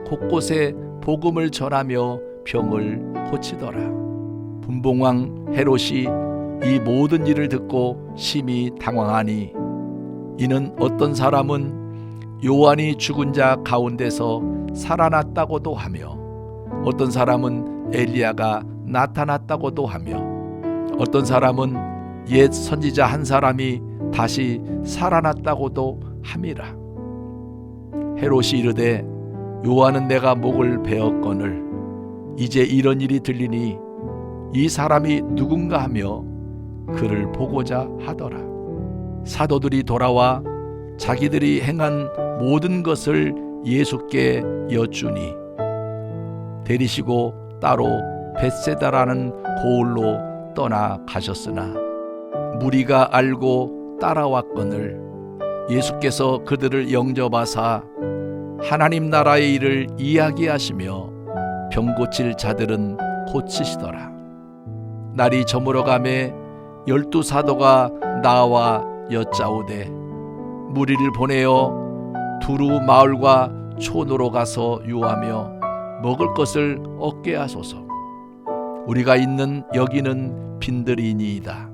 S1: 곳곳에 복음을 전하며 병을 고치더라. 분봉왕 헤롯이 이 모든 일을 듣고 심히 당황하니, 이는 어떤 사람은 요한이 죽은 자 가운데서 살아났다고도 하며 어떤 사람은 엘리야가 나타났다고도 하며 어떤 사람은 옛 선지자 한 사람이 다시 살아났다고도 함이라. 헤롯이 이르되 요한은 내가 목을 베었거늘 이제 이런 일이 들리니 이 사람이 누군가 하며 그를 보고자 하더라. 사도들이 돌아와 자기들이 행한 모든 것을 예수께 여쭈니 데리시고 따로 벳세다라는 고을로 떠나 가셨으나 무리가 알고 따라왔거늘 예수께서 그들을 영접하사 하나님 나라의 일을 이야기하시며 병 고칠 자들은 고치시더라. 날이 저물어가매 12 사도가 나와 여짜오되 무리를 보내어 두루 마을과 촌으로 가서 유하며 먹을 것을 얻게 하소서. 우리가 있는 여기는 빈들이니이다.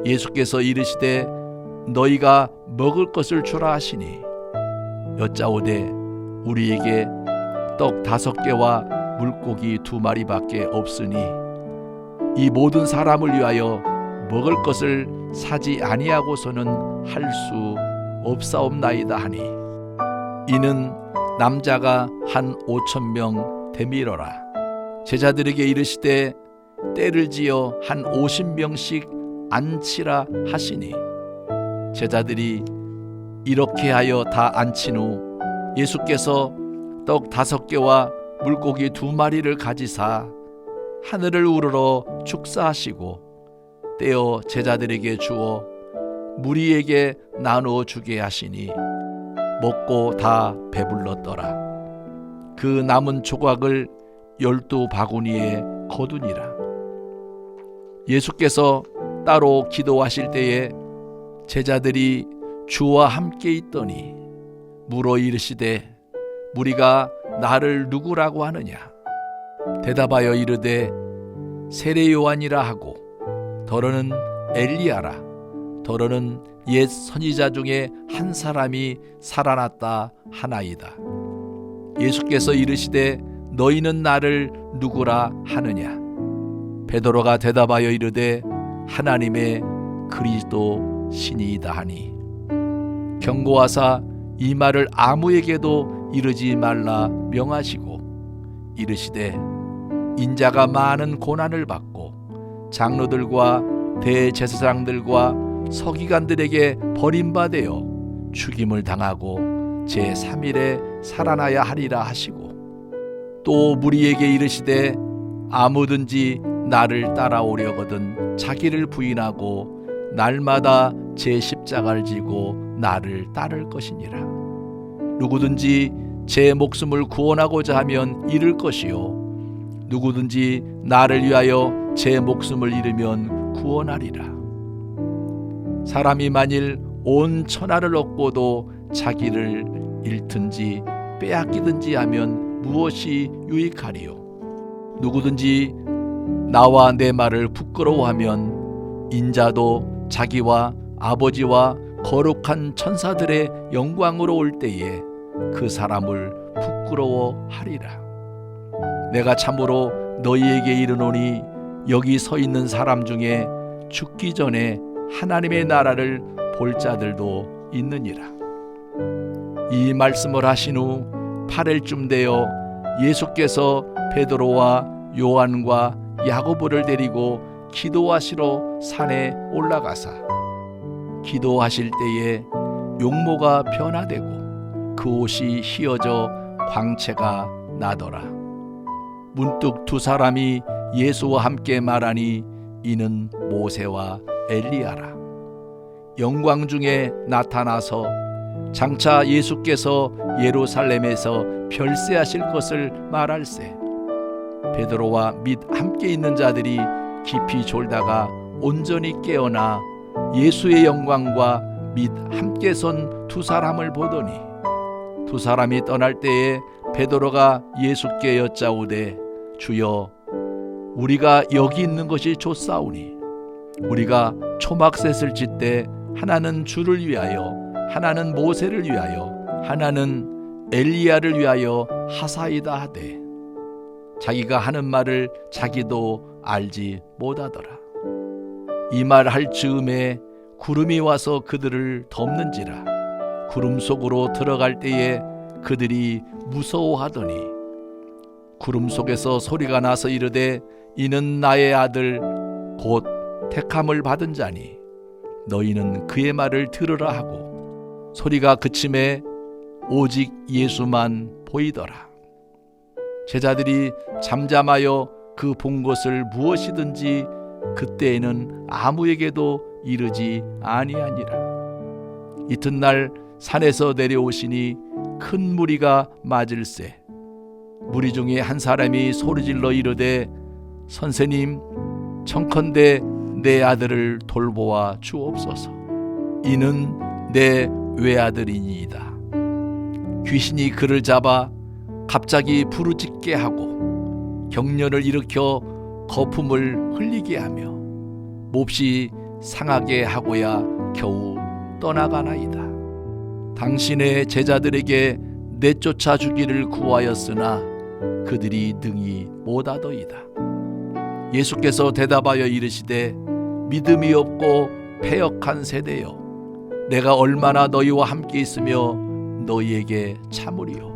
S1: 예수께서 이르시되 너희가 먹을 것을 주라 하시니 여짜오되 우리에게 떡 5개와 물고기 2마리밖에 없으니 이 모든 사람을 위하여 먹을 것을 사지 아니하고서는 할 수 없사옵나이다 하니, 이는 남자가 한 5,000명 되밀어라. 제자들에게 이르시되 때를 지어 한 50명씩 앉히라 하시니, 제자들이 이렇게 하여 다 앉힌 후 예수께서 떡 5개와 물고기 2마리를 가지사 하늘을 우러러 축사하시고 떼어 제자들에게 주어 무리에게 나누어 주게 하시니 먹고 다 배불렀더라. 그 남은 조각을 12 바구니에 거두니라. 예수께서 따로 기도하실 때에 제자들이 주와 함께 있더니 물어 이르시되 무리가 나를 누구라고 하느냐? 대답하여 이르되 세례 요한이라 하고 더러는 엘리야라, 더러는 옛 선지자 중에 한 사람이 살아났다 하나이다. 예수께서 이르시되 너희는 나를 누구라 하느냐? 베드로가 대답하여 이르되 하나님의 그리스도 신이이다 하니, 경고하사 이 말을 아무에게도 이르지 말라 명하시고 이르시되 인자가 많은 고난을 받고 장로들과 대제사장들과 서기관들에게 버림받아 죽임을 당하고 제3일에 살아나야 하리라 하시고, 또 무리에게 이르시되 아무든지 나를 따라오려거든 자기를 부인하고 날마다 제 십자가를 지고 나를 따를 것이니라. 누구든지 제 목숨을 구원하고자 하면 잃을 것이요 누구든지 나를 위하여 제 목숨을 잃으면 구원하리라. 사람이 만일 온 천하를 얻고도 자기를 잃든지 빼앗기든지 하면 무엇이 유익하리요? 누구든지 나와 내 말을 부끄러워하면 인자도 자기와 아버지와 거룩한 천사들의 영광으로 올 때에 그 사람을 부끄러워하리라. 내가 참으로 너희에게 이르노니 여기 서 있는 사람 중에 죽기 전에 하나님의 나라를 볼 자들도 있느니라. 이 말씀을 하신 후 8일쯤 되어 예수께서 베드로와 요한과 야고보를 데리고 기도하시러 산에 올라가사 기도하실 때에 용모가 변화되고 그 옷이 휘어져 광채가 나더라. 문득 두 사람이 예수와 함께 말하니 이는 모세와 엘리야라. 영광 중에 나타나서 장차 예수께서 예루살렘에서 별세하실 것을 말할세. 베드로와 및 함께 있는 자들이 깊이 졸다가 온전히 깨어나 예수의 영광과 및 함께 선 두 사람을 보더니 두 사람이 떠날 때에 베드로가 예수께 여짜오되 주여 우리가 여기 있는 것이 좋사오니 우리가 초막셋을 짓되 하나는 주를 위하여 하나는 모세를 위하여 하나는 엘리야를 위하여 하사이다 하되 자기가 하는 말을 자기도 알지 못하더라. 이 말 할 즈음에 구름이 와서 그들을 덮는지라. 구름 속으로 들어갈 때에 그들이 무서워하더니 구름 속에서 소리가 나서 이르되 이는 나의 아들 곧 택함을 받은 자니 너희는 그의 말을 들으라 하고 소리가 그침에 오직 예수만 보이더라. 제자들이 잠잠하여 그 본 것을 무엇이든지 그때에는 아무에게도 이르지 아니하니라. 이튿날 산에서 내려오시니 큰 무리가 맞을세. 무리 중에 한 사람이 소리질러 이르되 선생님 청컨대 내 아들을 돌보아 주옵소서. 이는 내 외아들이니이다. 귀신이 그를 잡아 갑자기 부르짖게 하고 경련을 일으켜 거품을 흘리게 하며 몹시 상하게 하고야 겨우 떠나가나이다. 당신의 제자들에게 내쫓아 주기를 구하였으나 그들이 능히 못하더이다. 예수께서 대답하여 이르시되 믿음이 없고 패역한 세대여 내가 얼마나 너희와 함께 있으며 너희에게 참으리요.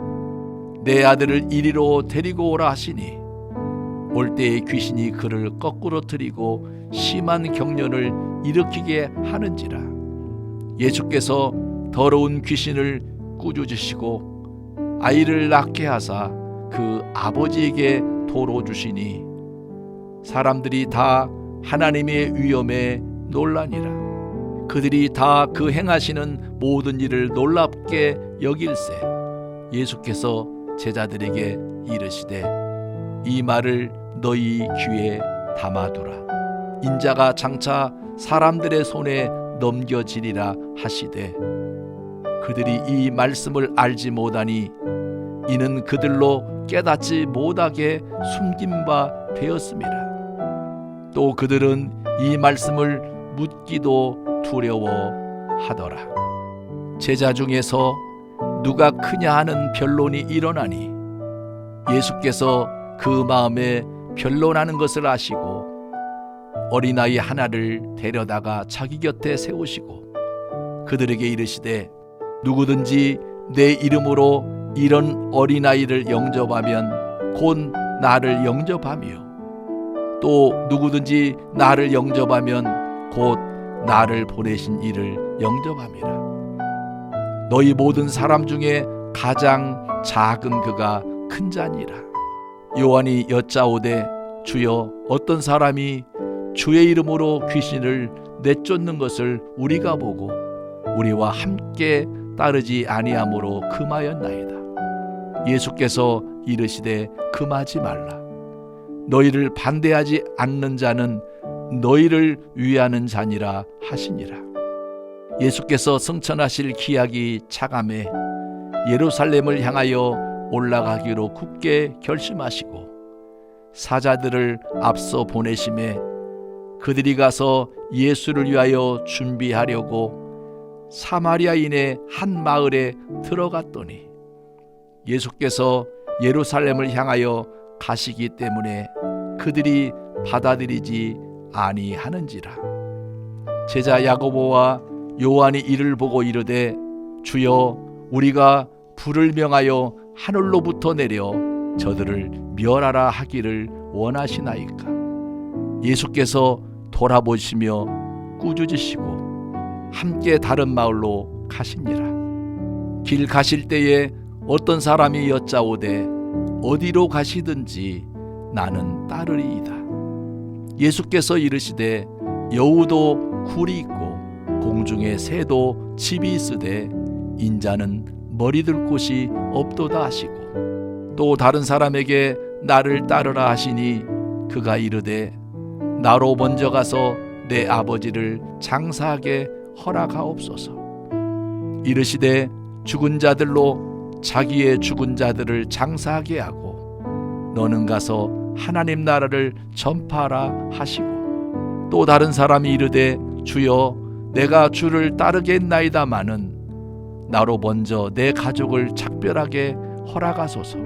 S1: 내 아들을 이리로 데리고 오라 하시니 올 때에 귀신이 그를 거꾸로 들이고 심한 경련을 일으키게 하는지라. 예수께서 더러운 귀신을 꾸짖으시고 아이를 낳게 하사 그 아버지에게 도로 주시니 사람들이 다 하나님의 위엄에 놀라니라. 그들이 다 그 행하시는 모든 일을 놀랍게 여길세. 예수께서 제자들에게 이르시되 이 말을 너희 귀에 담아두라. 인자가 장차 사람들의 손에 넘겨지리라 하시되 그들이 이 말씀을 알지 못하니 이는 그들로 깨닫지 못하게 숨긴 바 되었음이라. 또 그들은 이 말씀을 묻기도 두려워하더라. 제자 중에서 누가 크냐 하는 변론이 일어나니 예수께서 그 마음에 변론하는 것을 아시고 어린아이 하나를 데려다가 자기 곁에 세우시고 그들에게 이르시되 누구든지 내 이름으로 이런 어린아이를 영접하면 곧 나를 영접하며 또 누구든지 나를 영접하면 곧 나를 보내신 이를 영접함이라. 너희 모든 사람 중에 가장 작은 그가 큰 자니라. 요한이 여짜오되 주여 어떤 사람이 주의 이름으로 귀신을 내쫓는 것을 우리가 보고 우리와 함께 따르지 아니함으로 금하였나이다. 예수께서 이르시되 금하지 말라. 너희를 반대하지 않는 자는 너희를 위하는 자니라 하시니라. 예수께서 승천하실 기약이 차감해 예루살렘을 향하여 올라가기로 굳게 결심하시고 사자들을 앞서 보내심에 그들이 가서 예수를 위하여 준비하려고 사마리아인의 한 마을에 들어갔더니 예수께서 예루살렘을 향하여 가시기 때문에 그들이 받아들이지 아니하는지라. 제자 야고보와 요한이 이를 보고 이르되 주여 우리가 불을 명하여 하늘로부터 내려 저들을 멸하라 하기를 원하시나이까. 예수께서 돌아보시며 꾸짖으시고 함께 다른 마을로 가시니라. 길 가실 때에 어떤 사람이 여짜오되 어디로 가시든지 나는 따르리이다. 예수께서 이르시되 여우도 굴이 있고 공중에 새도 집이 있으되 인자는 머리들 곳이 없도다 하시고 또 다른 사람에게 나를 따르라 하시니 그가 이르되 나로 먼저 가서 내 아버지를 장사하게 허락하옵소서. 이르시되 죽은 자들로 자기의 죽은 자들을 장사하게 하고 너는 가서 하나님 나라를 전파하라 하시고 또 다른 사람이 이르되 주여 내가 주를 따르겠나이다마는 나로 먼저 내 가족을 작별하게 허락하소서.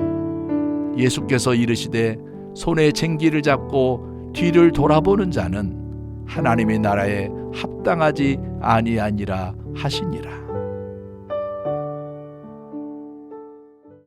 S1: 예수께서 이르시되 손에 쟁기를 잡고 뒤를 돌아보는 자는 하나님의 나라에 합당하지 아니하니라 하시니라.